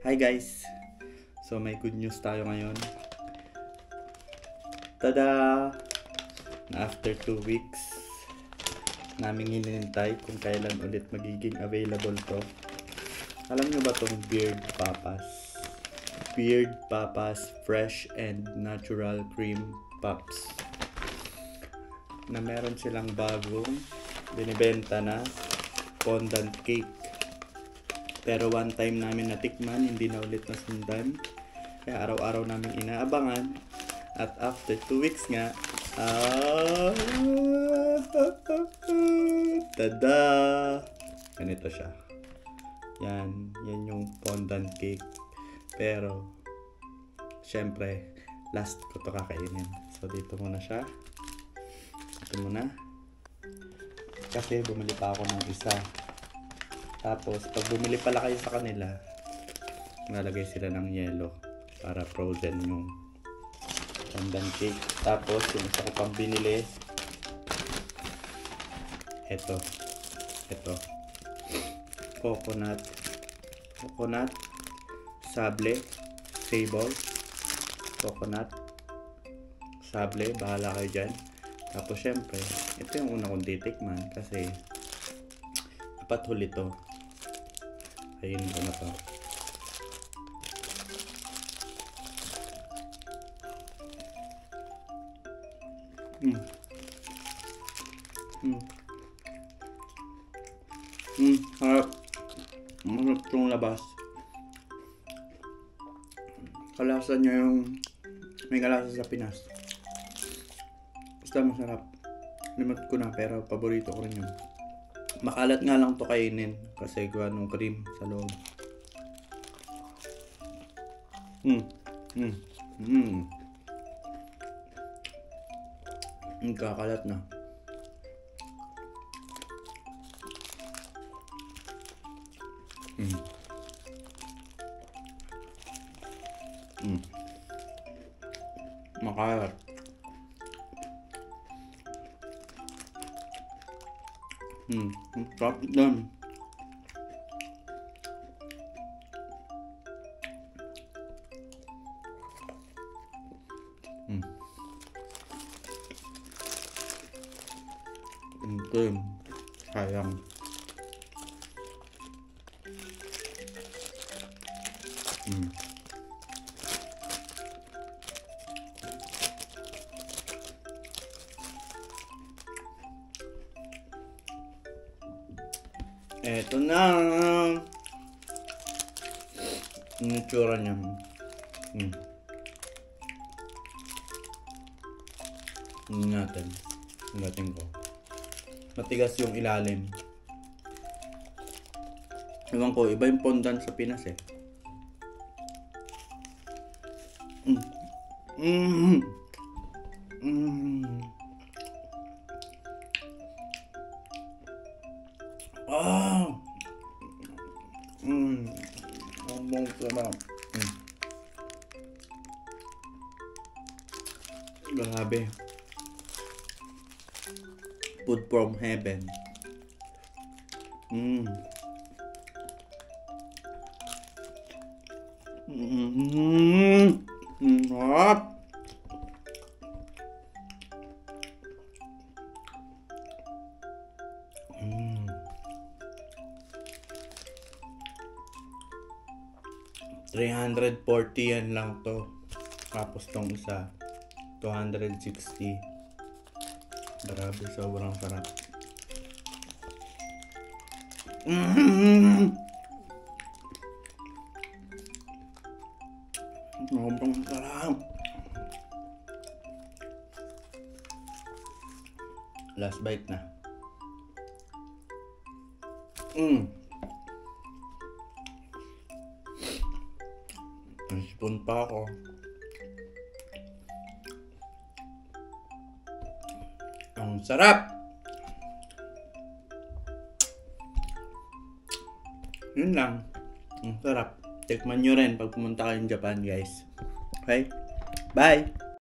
Hi guys! So may good news tayo ngayon. Tada! Na after 2 weeks naming hinihintay kung kailan ulit magiging available to. Alam nyo ba tong Beard Papas? Beard Papas Fresh and Natural Cream Puffs. Na meron silang bagong binibenta na fondant cake. Pero one time namin natikman, hindi na ulit nasundan. Kaya araw-araw namin inaabangan. At after 2 weeks nga, tada! Ganito siya. Yan yung fondant cake. Pero, syempre, last ko to kakainin. So, dito muna siya. Ito muna. Kasi bumili pa ako ng isa. Tapos, pag bumili pala kayo sa kanila, nalagay sila ng yelo para frozen yung fondant cake. Tapos, yung isa ko pang binili, ito. Coconut, sable, coconut, sable, bahala kayo dyan. Tapos, syempre, ito yung una kong titikman kasi dapat huli to. Ayun ko na to. Harap. Masarap yung labas. Kalasa niya yung may kalasa sa Pinas. Basta masarap. Limot ko na pero paborito ko rin yun. Makalat nga lang to kainin kasi gawa nung cream sa loob. Kakalat na. Makalat. Sarap din. Sayang. Eto na. Ang itsura niya. Natin ko. Matigas yung ilalim. Ewan ko, iba yung fondant sa Pinas eh. Ang sarap. Grabe. Food from heaven. Sarap. 340 yan lang to. Tapos tong isa 260. Grabe, sobrang sarap. Sobrang sarap. Last bite na. May spoon pa ako. Ang sarap! Yun lang. Ang sarap. Tikman nyo rin pag pumunta kayong Japan, guys. Okay? Bye!